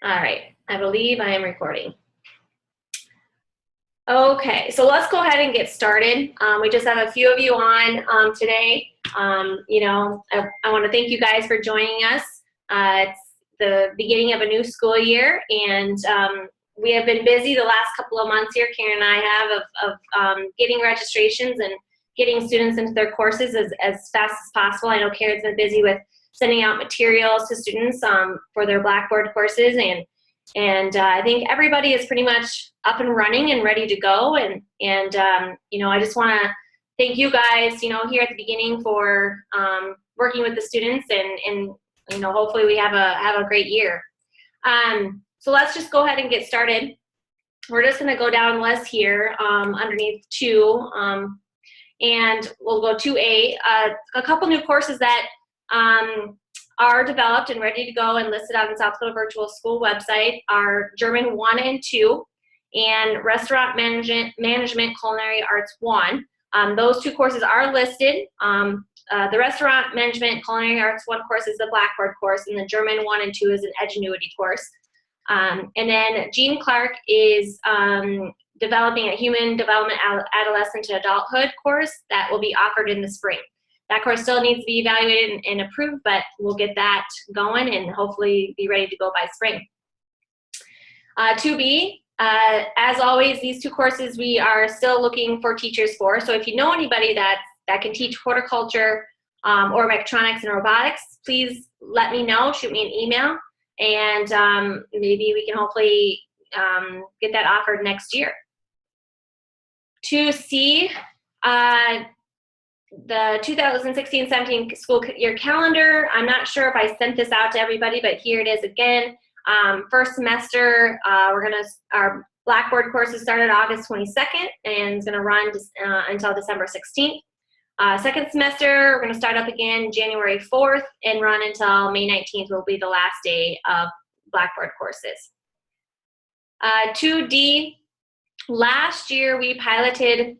All right, I believe I am recording. Okay, so let's go ahead and get started. We just have a few of you on today. I want to thank you guys for joining us. It's the beginning of a new school year, and we have been busy the last couple of months here, Karen and I have, of getting registrations and getting students into their courses as fast as possible. I know Karen's been busy with sending out materials to students for their Blackboard courses, and I think everybody is pretty much up and running and ready to go. And I just want to thank you guys, here at the beginning for working with the students, and hopefully we have a great year. So let's just go ahead and get started. We're just going to go down list here underneath 2, and we'll go to a couple new courses that are developed and ready to go and listed on the South Dakota Virtual School website are German 1 and 2 and Restaurant Management Culinary Arts 1. Those 2 courses are listed. The Restaurant Management Culinary Arts 1 course is the Blackboard course, and the German 1 and 2 is an Edgenuity course. And then Jean Clark is developing a Human Development Adolescent to Adulthood course that will be offered in the spring. That course still needs to be evaluated and approved, but we'll get that going and hopefully be ready to go by spring. 2B, as always, these 2 courses we are still looking for teachers for. So if you know anybody that can teach horticulture or mechatronics and robotics, please let me know, shoot me an email, and maybe we can hopefully get that offered next year. 2C, the 2016-17 school year calendar. I'm not sure if I sent this out to everybody, but here it is again. First semester, our Blackboard courses started August 22nd and it's going to run until December 16th. Second semester, we're going to start up again January 4th and run until May 19th will be the last day of Blackboard courses. 2D, last year we piloted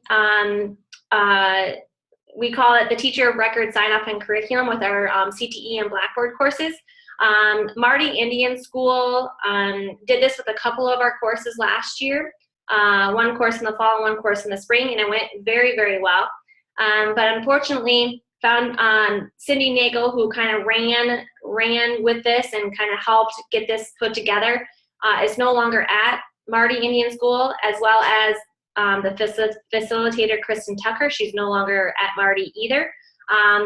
we call it the Teacher of Record Sign-Off and Curriculum with our CTE and Blackboard courses. Marty Indian School did this with a couple of our courses last year, 1 course in the fall and 1 course in the spring, and it went very, very well. But unfortunately, found Cindy Nagel, who kind of ran with this and kind of helped get this put together, is no longer at Marty Indian School, as well as the facilitator, Kristen Tucker. She's no longer at Marty either.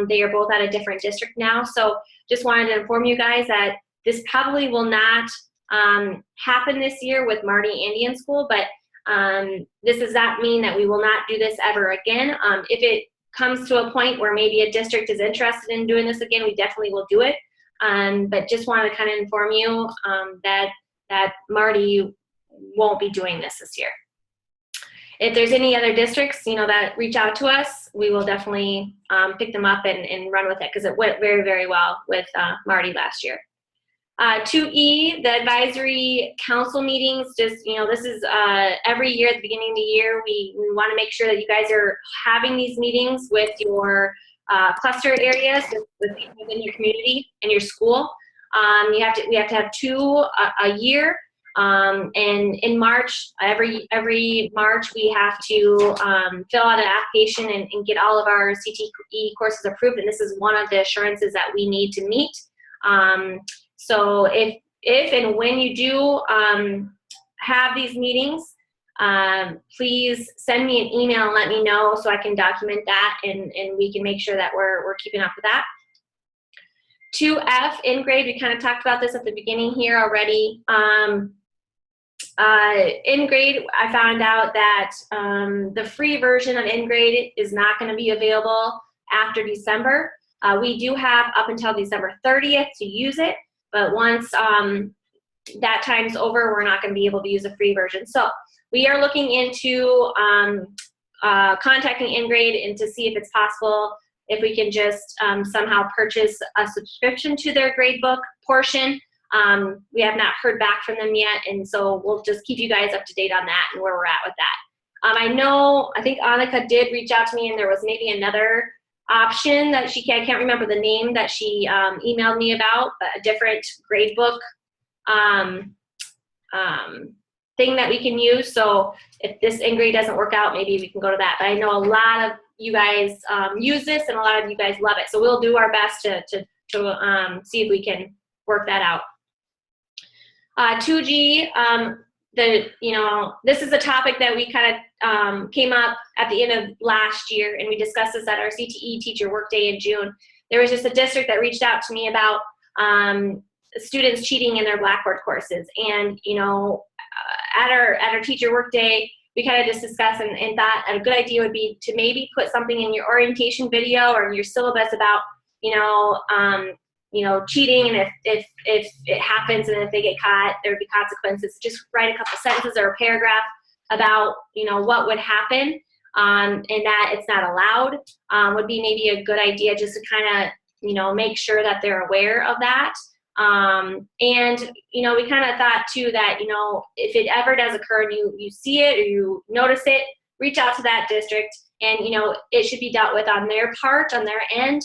They are both at a different district now. So just wanted to inform you guys that this probably will not happen this year with Marty Indian School, but this does not mean that we will not do this ever again. If it comes to a point where maybe a district is interested in doing this again, we definitely will do it. But just wanted to kind of inform you that Marty won't be doing this year. If there's any other districts, that reach out to us, we will definitely pick them up and run with it because it went very, very well with Marty last year. 2E, the advisory council meetings, just, this is every year at the beginning of the year, we want to make sure that you guys are having these meetings with your cluster areas, with people within your community and your school. We have to have 2 a year. And in March, every March, we have to fill out an application and get all of our CTE courses approved, and this is one of the assurances that we need to meet. So if and when you do have these meetings, please send me an email and let me know so I can document that and we can make sure that we're keeping up with that. 2F, in grade, we kind of talked about this at the beginning here already. In grade, I found out that the free version of in grade is not going to be available after December. We do have up until December 30th to use it, but once that time's over, we're not going to be able to use the free version. So we are looking into contacting in grade and to see if it's possible if we can just somehow purchase a subscription to their gradebook portion. We have not heard back from them yet, and so we'll just keep you guys up to date on that and where we're at with that. I think Annika did reach out to me, and there was maybe another option that I can't remember the name that she emailed me about, but a different gradebook thing that we can use. So if this in-grade doesn't work out, maybe we can go to that. But I know a lot of you guys use this, and a lot of you guys love it. So we'll do our best to see if we can work that out. 2G, this is a topic that we kind of came up at the end of last year, and we discussed this at our CTE teacher workday in June. There was just a district that reached out to me about students cheating in their Blackboard courses, and at our teacher workday, we kind of just discussed and thought a good idea would be to maybe put something in your orientation video or in your syllabus about cheating, and if it happens and if they get caught, there would be consequences. Just write a couple sentences or a paragraph about what would happen, and that it's not allowed would be maybe a good idea, just to kind of make sure that they're aware of that. And we kind of thought too that if it ever does occur and you see it or you notice it, reach out to that district, and it should be dealt with on their part, on their end.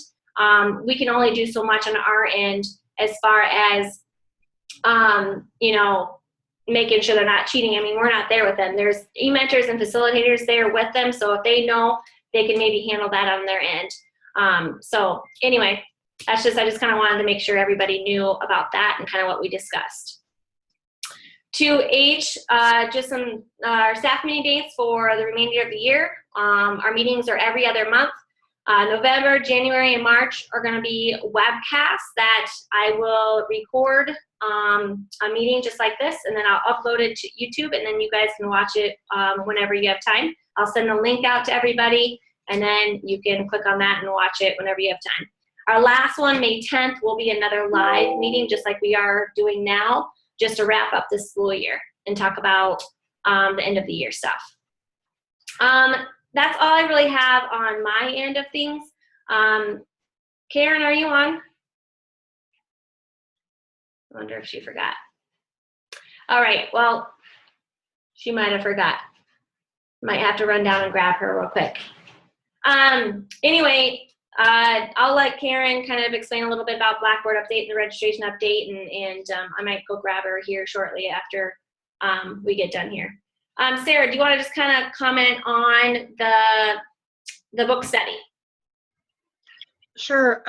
We can only do so much on our end as far as making sure they're not cheating. I mean, we're not there with them. There's e-mentors and facilitators there with them, so if they know, they can maybe handle that on their end. So anyway, I just kind of wanted to make sure everybody knew about that and kind of what we discussed. 2H, just some our staff meeting dates for the remainder of the year. Our meetings are every other month. November, January, and March are going to be webcasts that I will record a meeting just like this, and then I'll upload it to YouTube, and then you guys can watch it whenever you have time. I'll send the link out to everybody, and then you can click on that and watch it whenever you have time. Our last one, May 10th, will be another live meeting just like we are doing now, just to wrap up this school year and talk about the end of the year stuff. That's all I really have on my end of things. Karen, are you on? I wonder if she forgot. All right, well, she might have forgot. Might have to run down and grab her real quick. Anyway, I'll let Karen kind of explain a little bit about Blackboard update and the registration update, and I might go grab her here shortly after we get done here. Sarah, do you want to just kind of comment on the book study? Sure.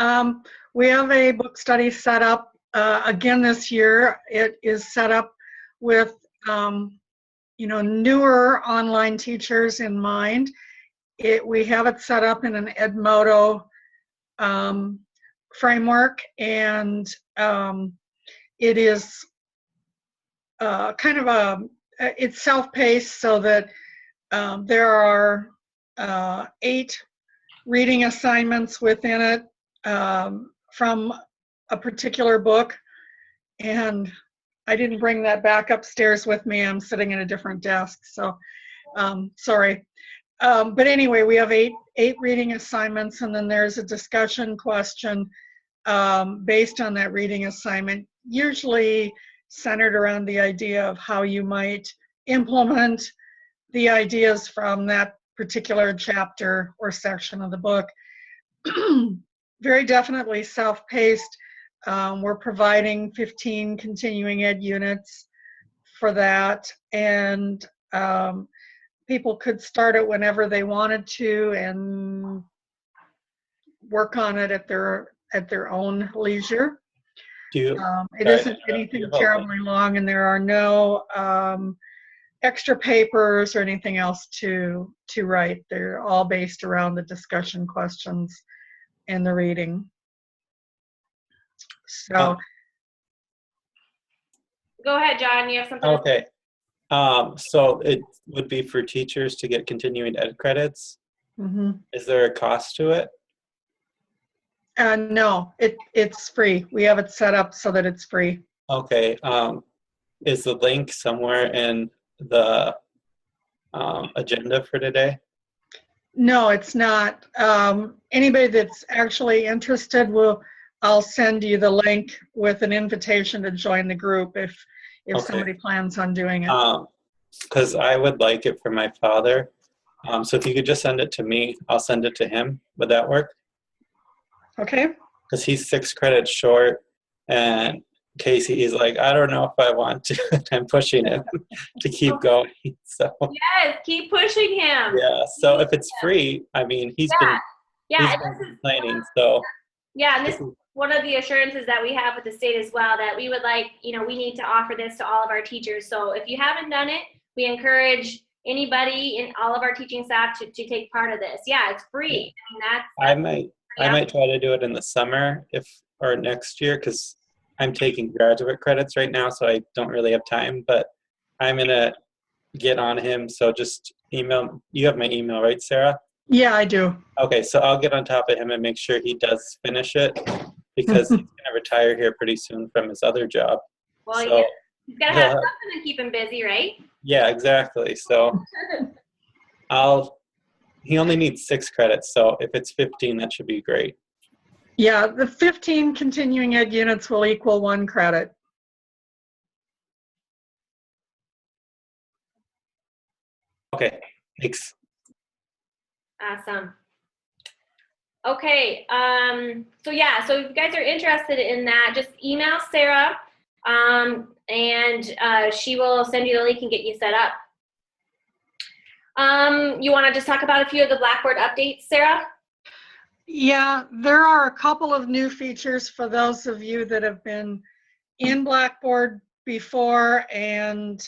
We have a book study set up again this year. It is set up with newer online teachers in mind. We have it set up in an Edmodo framework, and it is kind of it's self-paced, so that there are 8 reading assignments within it from a particular book, and I didn't bring that back upstairs with me. I'm sitting at a different desk, so sorry. But anyway, we have 8 reading assignments, and then there's a discussion question based on that reading assignment, usually centered around the idea of how you might implement the ideas from that particular chapter or section of the book. Very definitely self-paced. We're providing 15 continuing ed units for that, and people could start it whenever they wanted to and work on it at their own leisure. It isn't anything terribly long, and there are no extra papers or anything else to write. They're all based around the discussion questions and the reading. So go ahead, John. You have something? Okay. So it would be for teachers to get continuing ed credits. Mm-hmm. Is there a cost to it? No, it's free. We have it set up so that it's free. Okay. Is the link somewhere in the agenda for today? No, it's not. Anybody that's actually interested, I'll send you the link with an invitation to join the group if Okay. somebody plans on doing it. Because I would like it for my father. So if you could just send it to me, I'll send it to him. Would that work? Okay. Because he's 6 credits short, and Casey, he's like, I don't know if I want to. And I'm pushing him to keep going. So Yes, keep pushing him. yeah. So if it's free, I mean, he's been Yeah, and this is complaining. So yeah, and this is one of the assurances that we have with the state as well, that we would like, we need to offer this to all of our teachers. So if you haven't done it, we encourage anybody in all of our teaching staff to take part of this. Yeah, it's free. I mean, I might try to do it in the summer or next year, because I'm taking graduate credits right now, so I don't really have time. But I'm gonna get on him. So just email. You have my email, right, Sarah? Yeah, I do. Okay, so I'll get on top of him and make sure he does finish it, because he's gonna retire here pretty soon from his other job. Well, so yeah, he's gotta have something to keep him busy, right? Yeah, exactly. So he only needs 6 credits, so if it's 15, that should be great. Yeah, the 15 continuing ed units will equal 1 credit. Okay, thanks. Awesome. Okay, so yeah, so if you guys are interested in that, just email Sarah, and she will send you the link and get you set up. You want to just talk about a few of the Blackboard updates, Sarah? Yeah, there are a couple of new features for those of you that have been in Blackboard before, and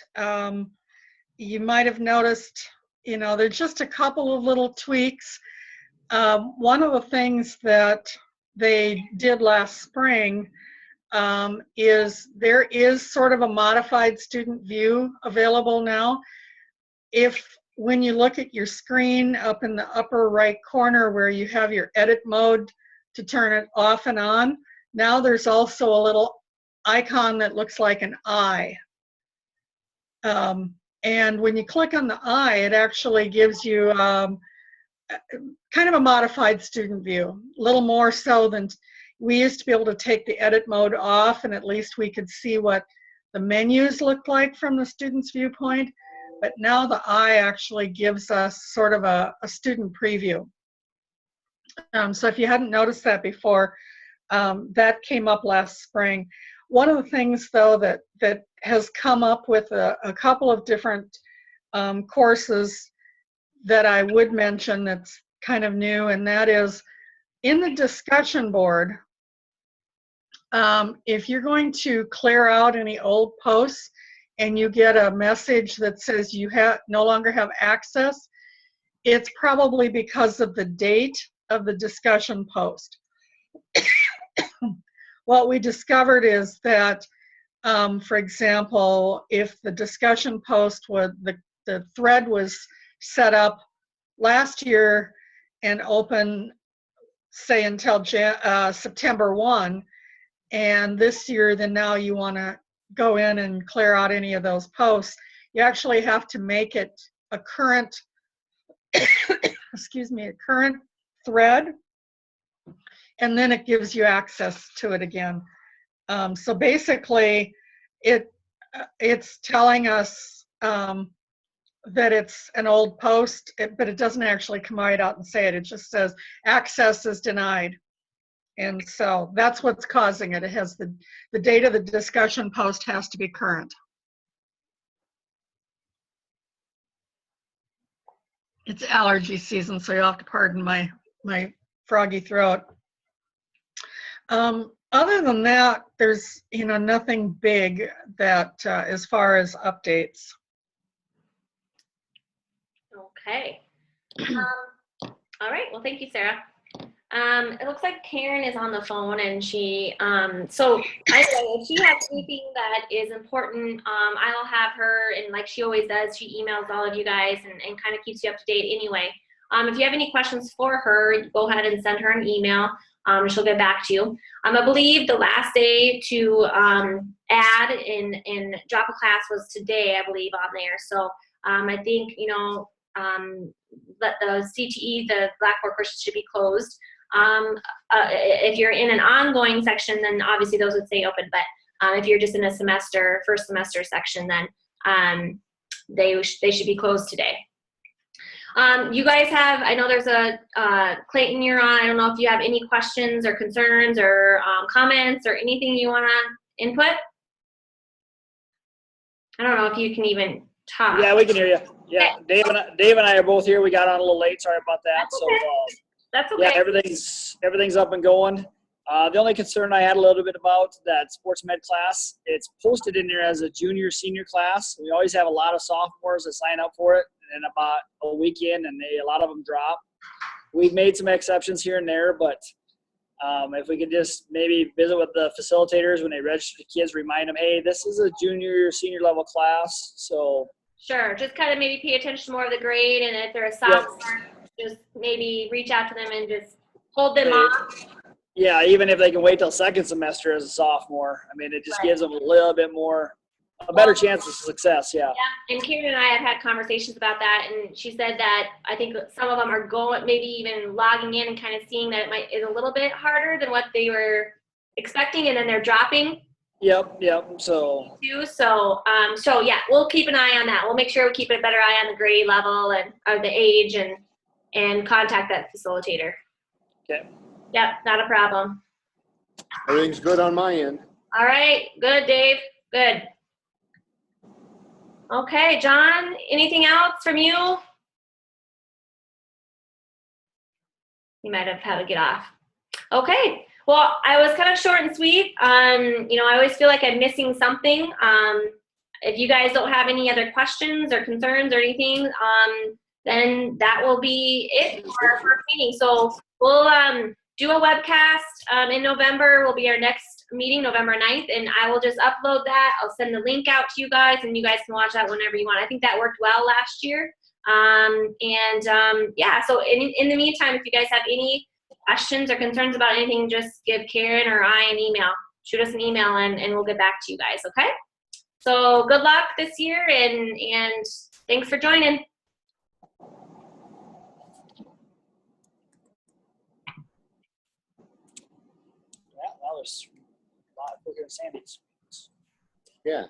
you might have noticed, there's just a couple of little tweaks. One of the things that they did last spring is there is sort of a modified student view available now. When you look at your screen up in the upper right corner where you have your edit mode to turn it off and on, now there's also a little icon that looks like an eye. And when you click on the eye, it actually gives you kind of a modified student view, a little more so than we used to be able to take the edit mode off, and at least we could see what the menus looked like from the student's viewpoint. But now the eye actually gives us sort of a student preview. So if you hadn't noticed that before, that came up last spring. One of the things, though, that has come up with a couple of different courses that I would mention that's kind of new, and that is in the discussion board, if you're going to clear out any old posts and you get a message that says you no longer have access, it's probably because of the date of the discussion post. What we discovered is that, for example, if the discussion post the thread was set up last year and open, say, until September 1, and this year, then now you want to go in and clear out any of those posts, you actually have to make it a current, excuse me, a current thread, and then it gives you access to it again. So basically, it's telling us that it's an old post, but it doesn't actually come right out and say it. It just says access is denied. And so that's what's causing it. It has the date of the discussion post has to be current. It's allergy season, so you'll have to pardon my froggy throat. Other than that, there's nothing big that as far as updates. Okay. All right. Well, thank you, Sarah. It looks like Karen is on the phone, and she, so anyway, if she has anything that is important, I'll have her, and like she always does, she emails all of you guys and kind of keeps you up to date anyway. If you have any questions for her, go ahead and send her an email. She'll get back to you. I believe the last day to add and drop a class was today, I believe, on there. So I think, the CTE, the Blackboard courses should be closed. If you're in an ongoing section, then obviously those would stay open. But if you're just in a first semester section, then they should be closed today. You guys have, I know there's Clayton, you're on. I don't know if you have any questions or concerns or comments or anything you want to input? I don't know if you can even talk. Yeah, we can hear you. Yeah, Dave and I are both here. We got on a little late. Sorry about that. That's okay. That's okay. Yeah, everything's up and going. The only concern I had a little bit about that sports med class, it's posted in there as a junior senior class. We always have a lot of sophomores that sign up for it, and then about a week in, and a lot of them drop. We've made some exceptions here and there, but if we could just maybe visit with the facilitators when they register the kids, remind them, hey, this is a junior senior level class. So sure, just kind of maybe pay attention more of the grade, and if they're a sophomore, just maybe reach out to them and just hold them off. Yeah, even if they can wait till second semester as a sophomore, I mean, it just gives them a little bit more, a better chance of success. Yeah. Yeah, and Karen and I have had conversations about that, and she said that I think some of them are going, maybe even logging in and kind of seeing that it is a little bit harder than what they were expecting, and then they're dropping. Yep. So yeah, we'll keep an eye on that. We'll make sure we keep a better eye on the grade level and or the age, and contact that facilitator. Okay. Yep, not a problem. Everything's good on my end. All right, good, Dave. Good. Okay, John, anything else from you? You might have had to get off. Okay, well, I was kind of short and sweet. I always feel like I'm missing something. If you guys don't have any other questions or concerns or anything, then that will be it for our first meeting. So we'll do a webcast in November. Will be our next meeting, November 9th, and I will just upload that. I'll send the link out to you guys, and you guys can watch that whenever you want. I think that worked well last year. Yeah, so in the meantime, if you guys have any questions or concerns about anything, just give Karen or I an email. Shoot us an email, and we'll get back to you guys, okay? So good luck this year, and thanks for joining. yeah, that was a lot quicker than Sandy's. Yeah.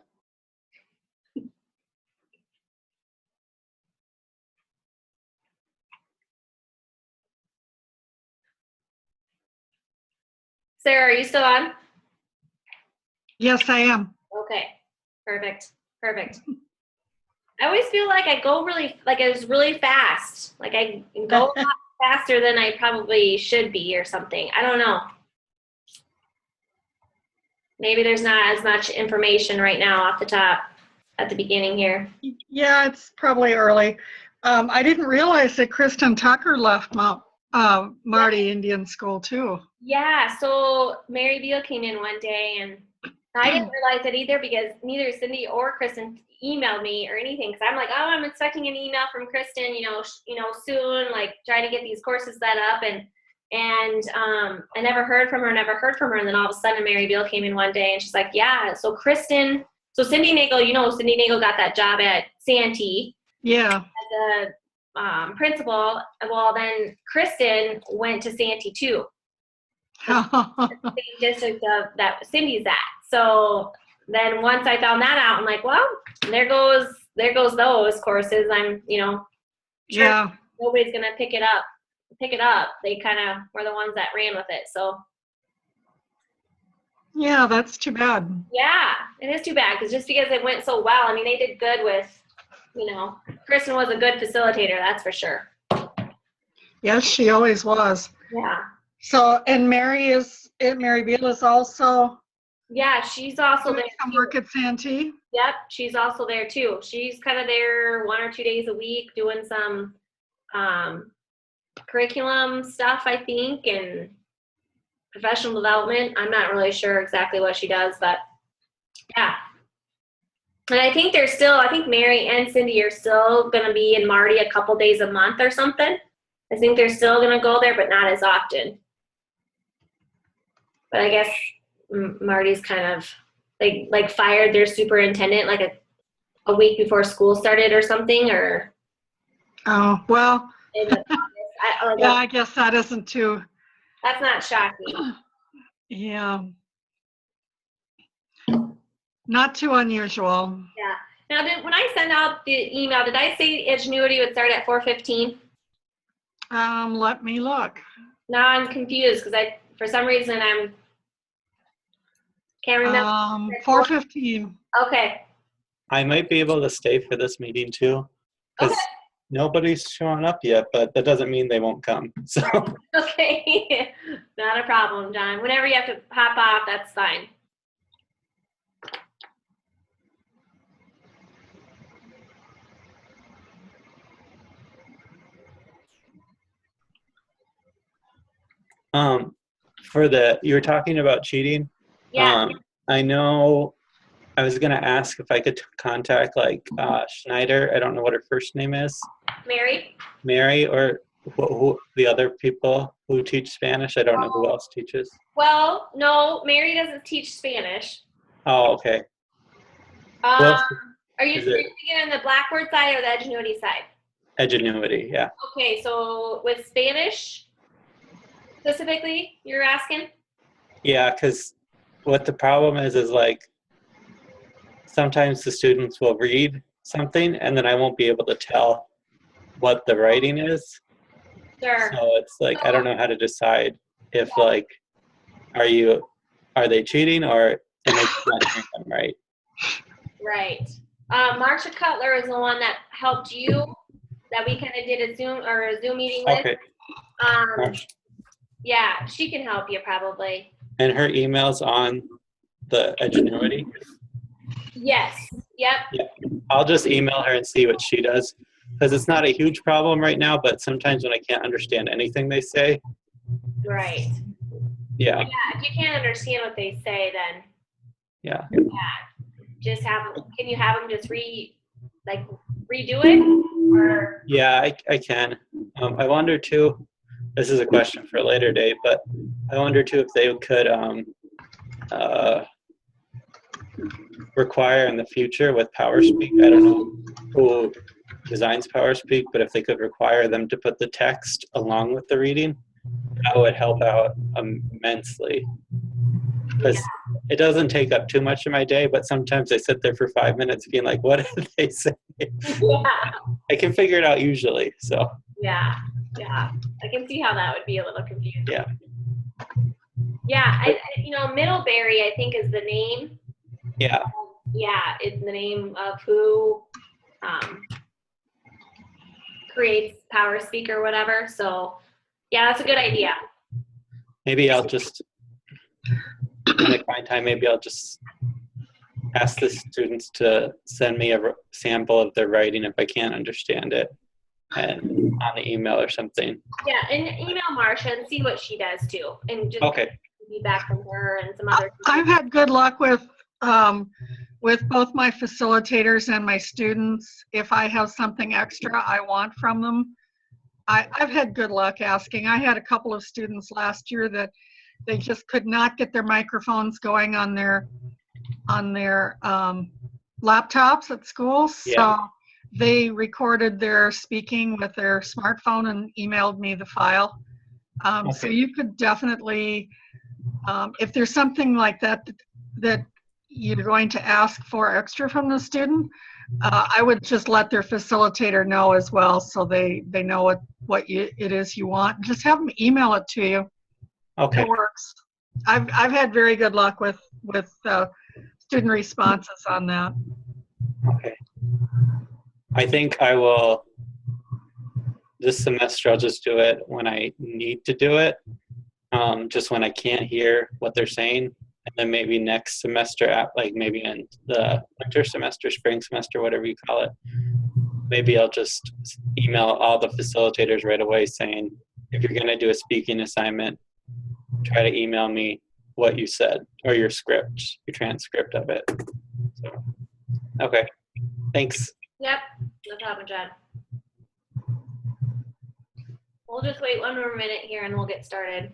Sarah, are you still on? Yes, I am. Okay, perfect. I always feel like I go it's really fast. Like I go a lot faster than I probably should be or something. I don't know. Maybe there's not as much information right now off the top at the beginning here. Yeah, it's probably early. I didn't realize that Kristen Tucker left Marty Indian School too. Yeah, so Mary Beal came in one day, and I didn't realize it either because neither Cindy or Kristen emailed me or anything. Because I'm like, oh, I'm expecting an email from Kristen, soon, like trying to get these courses set up, and I never heard from her. And then all of a sudden, Mary Beal came in one day, and she's like, yeah. So Cindy Nagel, Cindy Nagel got that job at Santee. Yeah. As a principal. Well, then Kristen went to Santee too. The same district that Cindy's at. So then once I found that out, I'm like, well, there goes those courses. I'm, sure Yeah. nobody's gonna pick it up. They kind of were the ones that ran with it. So Yeah, that's too bad. yeah, it is too bad because just because it went so well, I mean, they did good with, Kristen was a good facilitator, that's for sure. Yes, she always was. Yeah. So, and Mary Beal is also Yeah, she's also there. doing some work at Santee. Yep, she's also there too. She's kind of there 1 or 2 days a week doing some curriculum stuff, I think, and professional development. I'm not really sure exactly what she does, but yeah. And I think Mary and Cindy are still going to be in Marty a couple days a month or something. I think they're still going to go there, but not as often. But I guess Marty's kind of like fired their superintendent like a week before school started or something, or Oh, well, yeah, I guess that isn't too, that's not shocking. yeah, not too unusual. Yeah. Now, when I sent out the email, did I say Ingenuity would start at 4:15? Let me look. Now I'm confused because for some reason I'm Can't remember. 4:15. Okay. I might be able to stay for this meeting too, because Okay. nobody's showing up yet, but that doesn't mean they won't come. So, Okay. Not a problem, John. Whenever you have to pop off, that's fine. you were talking about cheating. Yeah. I know I was gonna ask if I could contact like Schneider. I don't know what her first name is. Mary, or who the other people who teach Spanish. I don't know who else teaches. Well, no, Mary doesn't teach Spanish. Oh, okay. Are you is it? thinking on the Blackboard side or the Edgenuity side? Edgenuity, yeah. Okay, so with Spanish specifically, you're asking? Yeah, because what the problem is like sometimes the students will read something and then I won't be able to tell what the writing is. Sure. So it's like I don't know how to decide if like are they cheating or am I not hearing them right? Right. Marsha Cutler is the one that helped you, that we kind of did a Zoom meeting with. Okay. Yeah, she can help you probably. And her email's on the Edgenuity. Yes. Yep. Yeah. I'll just email her and see what she does, because it's not a huge problem right now, but sometimes when I can't understand anything they say. Right. Yeah. Yeah, if you can't understand what they say, then Yeah. just can you have them just redo it? Or Yeah, I can. I wonder too, this is a question for a later date, but I wonder too if they could require in the future with PowerSpeak, I don't know who designs PowerSpeak, but if they could require them to put the text along with the reading, that would help out immensely. Because it doesn't take up too much of my day, but sometimes I sit there for 5 minutes being like, what did they say? yeah. I can figure it out usually, so. Yeah. I can see how that would be a little confusing. Yeah. Yeah, Middlebury, I think, is the name. Yeah. Yeah, it's the name of who creates PowerSpeak or whatever. So, yeah, that's a good idea. Maybe I'll just, when I find time, maybe I'll just ask the students to send me a sample of their writing if I can't understand it, and on the email or something. Yeah, and email Marsha and see what she does too, and just Okay. feedback from her and some other. I've had good luck with both my facilitators and my students. If I have something extra I want from them, I've had good luck asking. I had a couple of students last year that they just could not get their microphones going on their laptops at school. So Yeah. they recorded their speaking with their smartphone and emailed me the file. So you could definitely, if there's something like that you're going to ask for extra from the student, I would just let their facilitator know as well, so they know what it is you want. Just have them email it to you. Okay. It works. I've had very good luck with student responses on that. Okay. I think I will, this semester, I'll just do it when I need to do it, just when I can't hear what they're saying. And then maybe next semester, like maybe in the winter semester, spring semester, whatever you call it, maybe I'll just email all the facilitators right away saying, if you're going to do a speaking assignment, try to email me what you said, or your script, your transcript of it. So, okay, thanks. Yep, no problem, John. We'll just wait one more minute here and we'll get started.